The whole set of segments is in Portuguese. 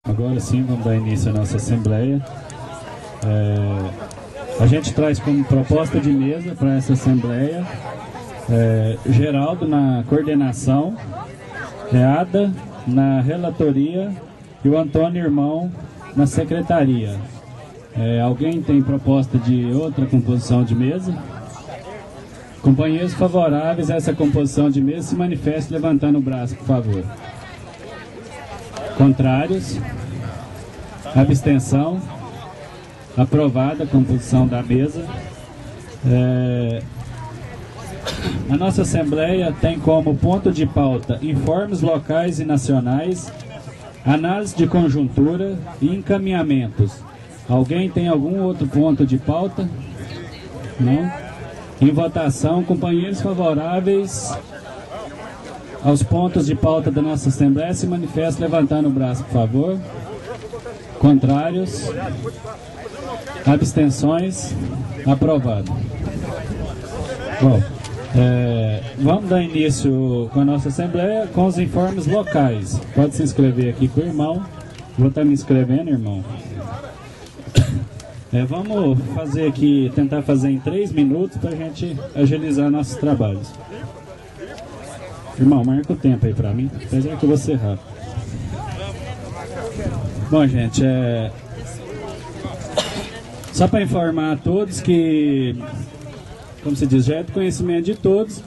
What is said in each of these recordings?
Agora sim, vamos dar início à nossa assembleia. A gente traz como proposta de mesa para essa assembleia Geraldo na coordenação, Ada na relatoria e o Antônio Irmão na secretaria. Alguém tem proposta de outra composição de mesa? Companheiros favoráveis a essa composição de mesa se manifestem levantando o braço, por favor. Contrários? Abstenção? Aprovada a composição da mesa. A nossa Assembleia tem como ponto de pauta informes locais e nacionais, análise de conjuntura e encaminhamentos. Alguém tem algum outro ponto de pauta? Não? Em votação, companheiros favoráveis aos pontos de pauta da nossa Assembleia se manifestem levantando o braço, por favor. Contrários? Abstenções? Aprovado. Bom, vamos dar início com a nossa Assembleia com os informes locais. Pode se inscrever aqui com o irmão. Vou estar me inscrevendo, irmão. Vamos fazer aqui, tentar fazer em 3 minutos para a gente agilizar nossos trabalhos. Irmão, marca o tempo aí para mim, apesar que eu vou ser rápido. Bom, gente, só para informar a todos que, como se diz, já é do conhecimento de todos,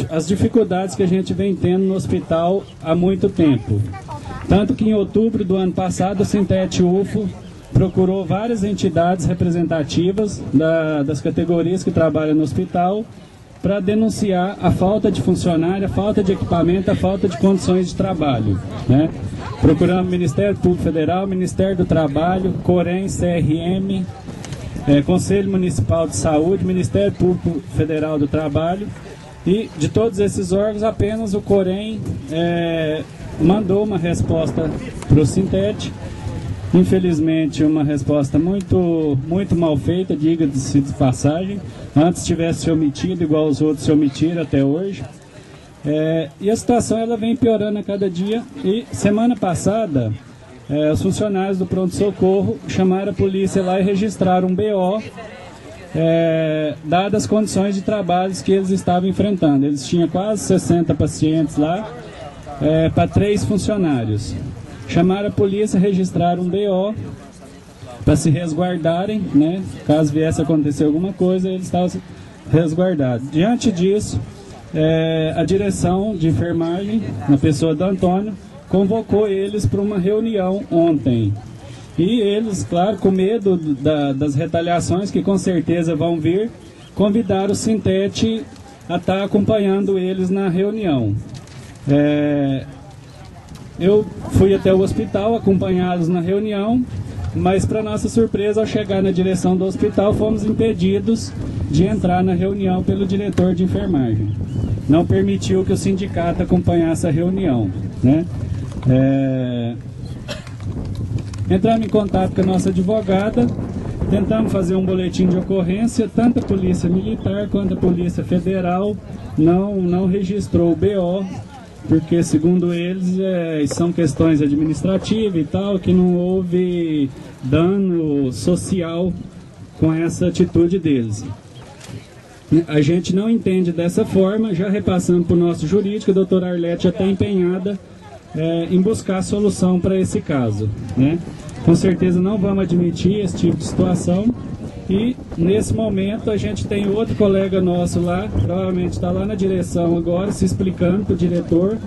as dificuldades que a gente vem tendo no hospital há muito tempo. Tanto que em outubro do ano passado, o Sintete UFO procurou várias entidades representativas das categorias que trabalham no hospital para denunciar a falta de funcionário, a falta de equipamento, a falta de condições de trabalho, né? Procuramos o Ministério Público Federal, Ministério do Trabalho, Corém, CRM, Conselho Municipal de Saúde, Ministério Público Federal do Trabalho, e de todos esses órgãos apenas o Corém mandou uma resposta para o Sintete. Infelizmente, uma resposta muito mal feita, diga-se de passagem. Antes tivesse se omitido, igual os outros se omitiram até hoje. E a situação ela vem piorando a cada dia. E semana passada, os funcionários do pronto-socorro chamaram a polícia lá e registraram um BO, dadas as condições de trabalho que eles estavam enfrentando. Eles tinham quase 60 pacientes lá, para 3 funcionários. Chamaram a polícia, registraram um BO para se resguardarem, né? Caso viesse a acontecer alguma coisa, eles estavam resguardados. Diante disso, a direção de enfermagem, na pessoa do Antônio, convocou eles para uma reunião ontem. E eles, claro, com medo das retaliações que com certeza vão vir, convidaram o Sintete a estar acompanhando eles na reunião. Eu fui até o hospital acompanhá-los na reunião, mas para nossa surpresa, ao chegar na direção do hospital, fomos impedidos de entrar na reunião pelo diretor de enfermagem. Não permitiu que o sindicato acompanhasse a reunião, né? Entramos em contato com a nossa advogada, tentamos fazer um boletim de ocorrência, tanto a Polícia Militar quanto a Polícia Federal não registrou o BO, porque segundo eles são questões administrativas e tal, que não houve dano social com essa atitude deles. A gente não entende dessa forma, já repassamos para o nosso jurídico, a doutora Arlete já está empenhada em buscar solução para esse caso, né? Com certeza não vamos admitir esse tipo de situação. E nesse momento a gente tem outro colega nosso lá, provavelmente está lá na direção agora, se explicando para o diretor,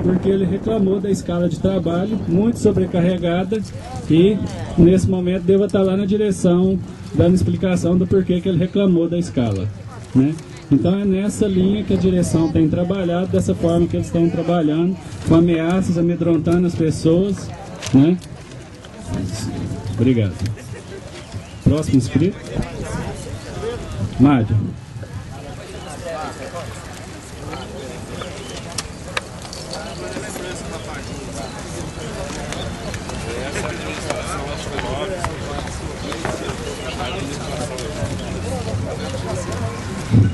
porque ele reclamou da escala de trabalho, muito sobrecarregada, e nesse momento deva estar lá na direção, dando explicação do porquê que ele reclamou da escala, né? Então é nessa linha que a direção tem trabalhado, dessa forma que eles estão trabalhando, com ameaças, amedrontando as pessoas, né? Obrigado. Próximo inscrito. Mário.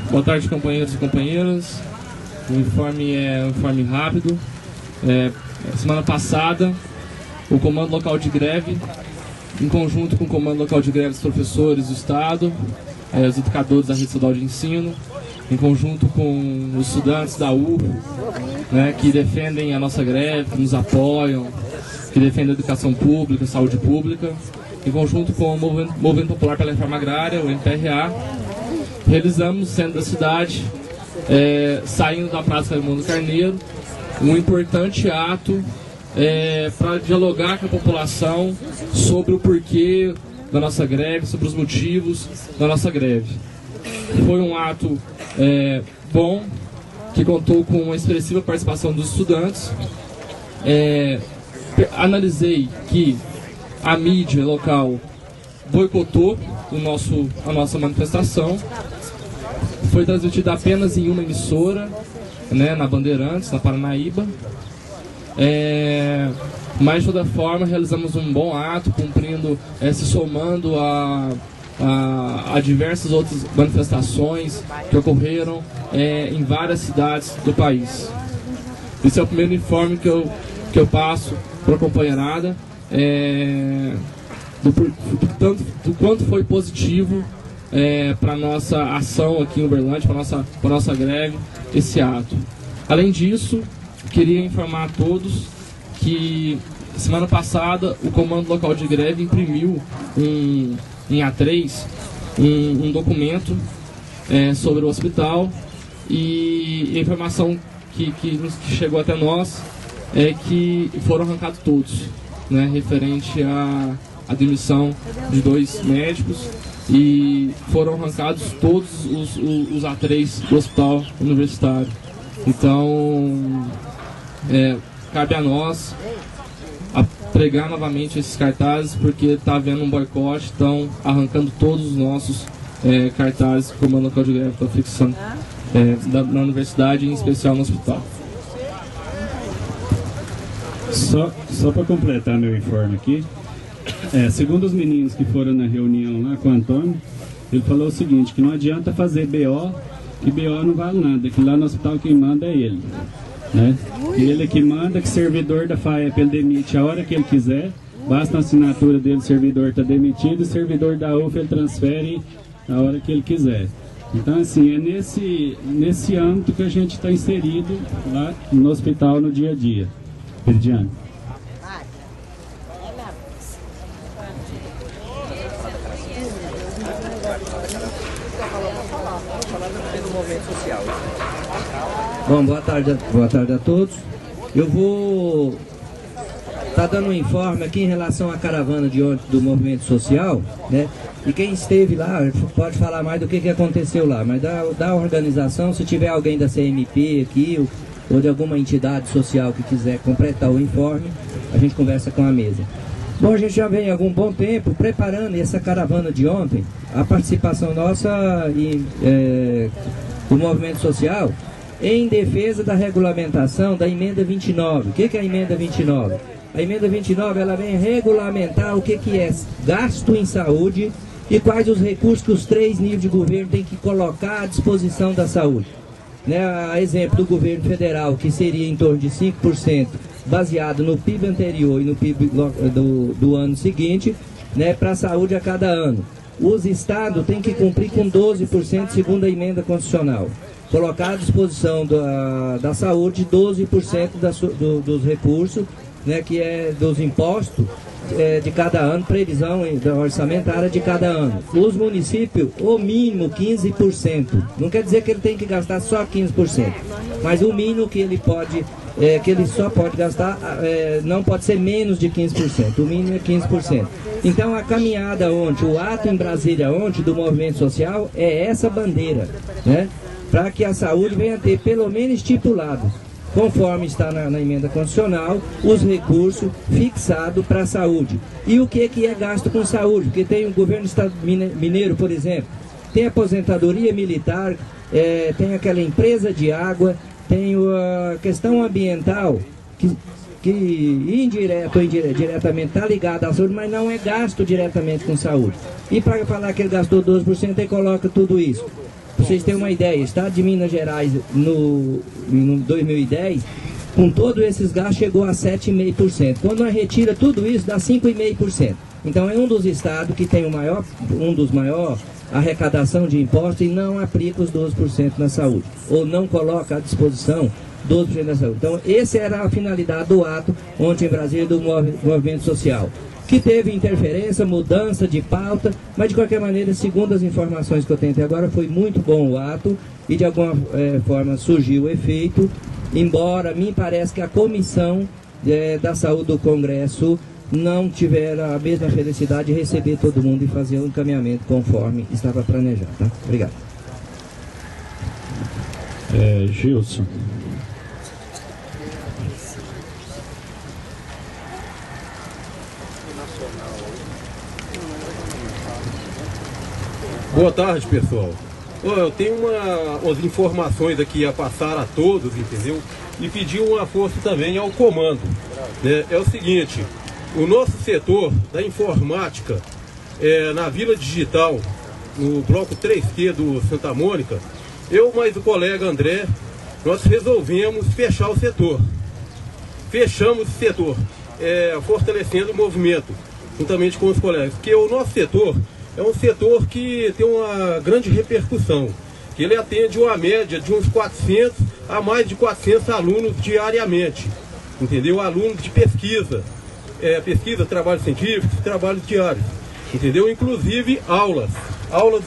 Boa tarde, companheiros e companheiras. O informe é um informe rápido. Semana passada o Comando Local de Greve, em conjunto com o Comando Local de Greve dos Professores do Estado, os educadores da Rede Estadual de Ensino, em conjunto com os estudantes da UF, né, que defendem a nossa greve, que nos apoiam, que defendem a educação pública, a saúde pública, em conjunto com o Movimento Popular pela Reforma Agrária, o MPRA, realizamos no centro da cidade, saindo da Praça Raimundo Carneiro, um importante ato para dialogar com a população sobre o porquê da nossa greve, sobre os motivos da nossa greve. Foi um ato bom, que contou com uma expressiva participação dos estudantes. Analisei que a mídia local boicotou a nossa manifestação. Foi transmitida apenas em uma emissora, né, na Bandeirantes, na Paranaíba. Mas de toda forma realizamos um bom ato, cumprindo, se somando a diversas outras manifestações que ocorreram em várias cidades do país. Esse é o primeiro informe que eu passo para a companheirada, do quanto foi positivo para a nossa ação aqui em Uberlândia, para a nossa greve, esse ato. Além disso, queria informar a todos que semana passada o Comando Local de Greve imprimiu em A3 um documento sobre o hospital, e a informação que chegou até nós é que foram arrancados todos, né, referente à demissão de 2 médicos, e foram arrancados todos os A3 do hospital universitário. Então, cabe a nós pregar novamente esses cartazes, porque está havendo um boicote, estão arrancando todos os nossos cartazes que o Comando Local de Greve está fixando na universidade, em especial no hospital. Só para completar meu informe aqui, segundo os meninos que foram na reunião lá com o Antônio, ele falou o seguinte, que não adianta fazer BO, que BO não vale nada, que lá no hospital quem manda é ele, né? Ele que manda, que servidor da FAEP ele demite a hora que ele quiser, basta a assinatura dele, o servidor está demitido, o servidor da UF ele transfere a hora que ele quiser. Então, assim, é nesse âmbito que a gente está inserido lá no hospital no dia a dia. Peridiano. Bom, boa tarde a todos. Eu vou estar dando um informe aqui em relação à caravana de ontem do movimento social, né? E quem esteve lá pode falar mais do que aconteceu lá, mas da organização, se tiver alguém da CMP aqui ou de alguma entidade social que quiser completar o informe, a gente conversa com a mesa. Bom, a gente já vem há algum bom tempo preparando essa caravana de ontem, a participação nossa do movimento social em defesa da regulamentação da emenda 29. O que é a emenda 29? A emenda 29 ela vem regulamentar o que é gasto em saúde e quais os recursos que os 3 níveis de governo têm que colocar à disposição da saúde. Né, a exemplo do governo federal, que seria em torno de 5%, baseado no PIB anterior e no PIB do ano seguinte, né, para a saúde a cada ano. Os estados têm que cumprir com 12%, segundo a emenda constitucional. Colocar à disposição da saúde 12% dos recursos, né, que é dos impostos de cada ano, previsão orçamentária de cada ano. Os municípios, o mínimo 15%. Não quer dizer que ele tem que gastar só 15%, mas o mínimo que ele pode, que ele só pode gastar, não pode ser menos de 15%. O mínimo é 15%. Então a caminhada ontem, o ato em Brasília ontem do movimento social é essa bandeira, né? Para que a saúde venha a ter pelo menos estipulado, conforme está na emenda constitucional, os recursos fixados para a saúde. E o que é gasto com saúde? Porque tem o governo do estado mineiro, por exemplo, tem aposentadoria militar, tem aquela empresa de água, tem a questão ambiental, que indireto ou diretamente está ligada à saúde, mas não é gasto diretamente com saúde. E para falar que ele gastou 12%, ele coloca tudo isso. Pra vocês terem uma ideia, o estado de Minas Gerais, em 2010, com todos esses gastos, chegou a 7,5%. Quando nós retira tudo isso, dá 5,5%. Então é um dos estados que tem um dos maiores arrecadação de impostos e não aplica os 12% na saúde, ou não coloca à disposição 12% na saúde. Então essa era a finalidade do ato ontem em Brasília do movimento social, que teve interferência, mudança de pauta, mas de qualquer maneira, segundo as informações que eu tenho até agora, foi muito bom o ato e de alguma forma surgiu o efeito, embora me parece que a comissão da saúde do Congresso não tiveram a mesma felicidade de receber todo mundo e fazer um encaminhamento conforme estava planejado. Tá? Obrigado. Gilson. Boa tarde, pessoal. Eu tenho umas informações aqui a passar a todos, entendeu? E pedir uma força também ao comando. Né? É o seguinte, o nosso setor da informática, na Vila Digital, no bloco 3Q do Santa Mônica, eu mais o colega André, nós resolvemos fechar o setor. Fechamos o setor, fortalecendo o movimento, juntamente com os colegas, porque o nosso setor é um setor que tem uma grande repercussão, que ele atende uma média de uns 400 a mais de 400 alunos diariamente, entendeu? Alunos de pesquisa, trabalhos científicos, trabalhos diários, entendeu? Inclusive aulas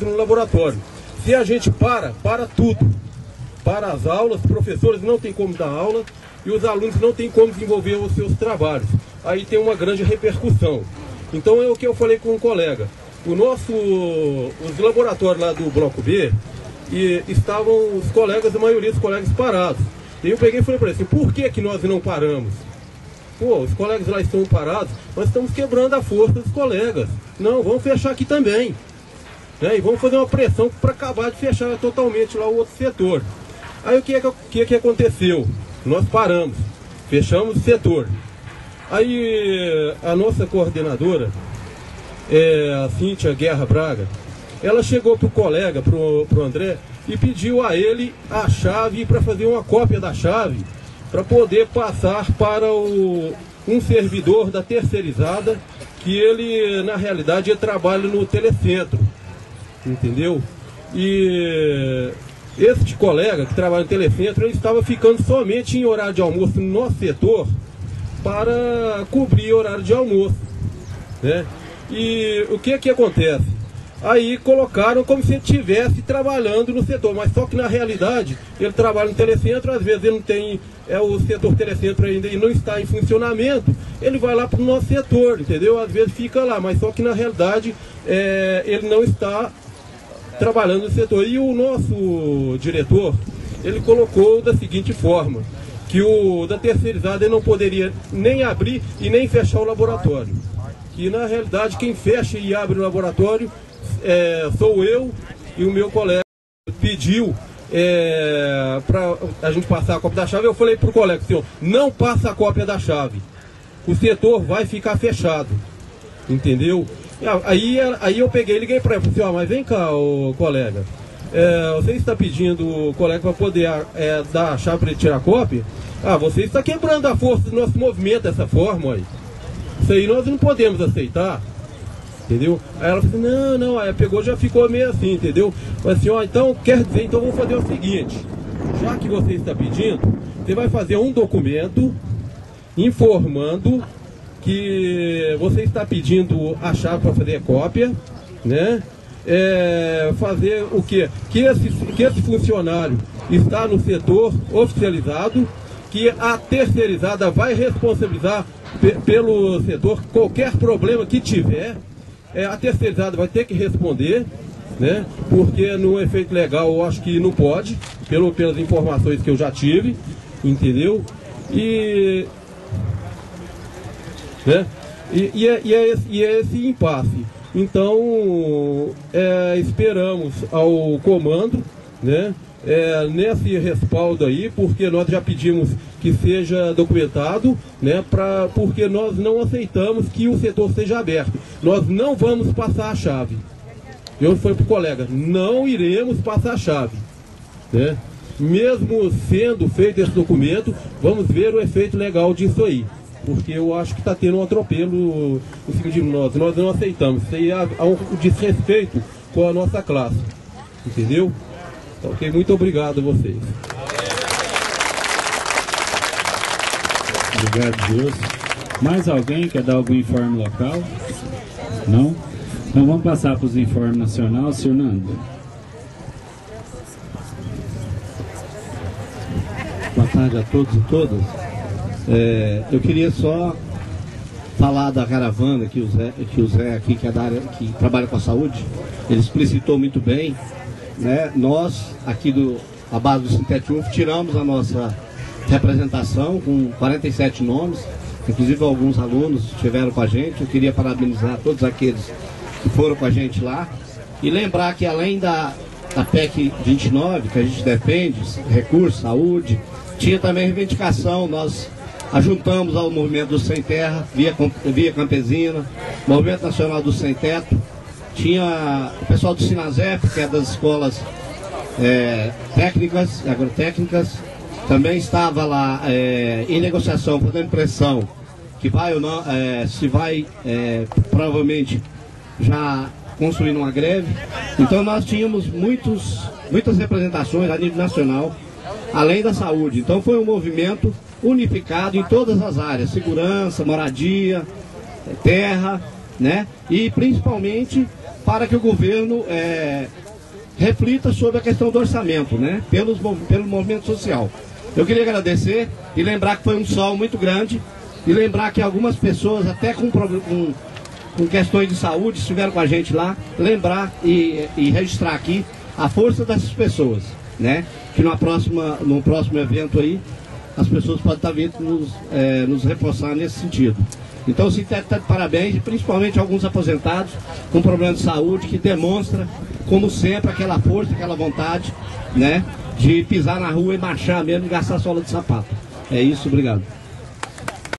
no laboratório. Se a gente para tudo, para as aulas, os professores não tem como dar aula e os alunos não tem como desenvolver os seus trabalhos. Aí tem uma grande repercussão. Então é o que eu falei com um colega. Os laboratórios lá do Bloco B, estavam os colegas, a maioria dos colegas parados. E eu peguei e falei para eles assim, por que nós não paramos? Pô, os colegas lá estão parados, nós estamos quebrando a força dos colegas. Não, vamos fechar aqui também. Né? E vamos fazer uma pressão para acabar de fechar totalmente lá o outro setor. Aí o que aconteceu? Nós paramos, fechamos o setor. Aí a nossa coordenadora, a Cíntia Guerra Braga, ela chegou pro colega, pro André, e pediu a ele a chave para fazer uma cópia da chave para poder passar para um servidor da terceirizada, que ele, na realidade, ele trabalha no telecentro, entendeu? E este colega que trabalha no telecentro, ele estava ficando somente em horário de almoço no nosso setor para cobrir horário de almoço, né? E o que acontece? Aí colocaram como se ele estivesse trabalhando no setor, mas só que na realidade ele trabalha no telecentro, às vezes ele não tem, o setor telecentro ainda não está em funcionamento, ele vai lá para o nosso setor, entendeu? Às vezes fica lá, mas só que na realidade ele não está trabalhando no setor. E o nosso diretor, ele colocou da seguinte forma, que o da terceirizada ele não poderia nem abrir e nem fechar o laboratório. Que na realidade quem fecha e abre o laboratório sou eu e o meu colega. Pediu para a gente passar a cópia da chave. Eu falei para o colega, senhor, não passa a cópia da chave, o setor vai ficar fechado, entendeu? Aí eu peguei e liguei para ele, falei assim, mas vem cá, colega, você está pedindo o colega para poder dar a chave para ele tirar a cópia? Você está quebrando a força do nosso movimento dessa forma aí. Isso aí nós não podemos aceitar, entendeu? Aí ela falou assim, não, aí pegou, já ficou meio assim, entendeu? Falei assim, então quer dizer, então vamos fazer o seguinte, já que você está pedindo, você vai fazer um documento informando que você está pedindo a chave para fazer cópia, né? Fazer o quê? Que esse funcionário está no setor oficializado, que a terceirizada vai responsabilizar pelo setor, qualquer problema que tiver, a terceirizada vai ter que responder, né? Porque no efeito legal eu acho que não pode, pelas informações que eu já tive, entendeu? Né? E é esse impasse. Então, esperamos ao comando, né? Nesse respaldo aí, porque nós já pedimos que seja documentado, né, porque nós não aceitamos que o setor seja aberto. Nós não vamos passar a chave. Eu falei para o colega, não iremos passar a chave, né? mesmo sendo feito esse documento, vamos ver o efeito legal disso aí. Porque eu acho que está tendo um atropelo em cima de nós não aceitamos. Isso aí há um desrespeito com a nossa classe, entendeu? Então, ok, muito obrigado a vocês. Obrigado, Deus. Mais alguém quer dar algum informe local? Não? Então vamos passar para os informes nacionais, senhor Nando. Boa tarde a todos e todas. Eu queria só falar da caravana que o Zé aqui, que é da área, que trabalha com a saúde, ele explicitou muito bem, né? Nós aqui a base do Sintete UF tiramos a nossa representação com 47 nomes, inclusive alguns alunos estiveram com a gente. Eu queria parabenizar todos aqueles que foram com a gente lá e lembrar que além da PEC 29, que a gente defende, recurso, saúde, tinha também reivindicação. Nós ajuntamos ao movimento do Sem Terra, Via Campesina, Movimento Nacional do Sem Teto, tinha o pessoal do Sinasep, que é das escolas técnicas, agrotécnicas, também estava lá em negociação, fazendo pressão, que vai ou não, se vai provavelmente já construindo uma greve. Então nós tínhamos muitas representações a nível nacional, além da saúde. Então foi um movimento unificado em todas as áreas, segurança, moradia, terra, né? E principalmente para que o governo reflita sobre a questão do orçamento, né? Pelo movimento social. Eu queria agradecer e lembrar que foi um sol muito grande, e lembrar que algumas pessoas, até com questões de saúde, estiveram com a gente lá, lembrar e registrar aqui a força dessas pessoas, né? Que no próximo evento aí, as pessoas podem estar vindo nos reforçar nesse sentido. Então o Sintete está de parabéns, e principalmente alguns aposentados com problema de saúde, que demonstra, como sempre, aquela força, aquela vontade, né? De pisar na rua e marchar mesmo e gastar sola de sapato. É isso, obrigado.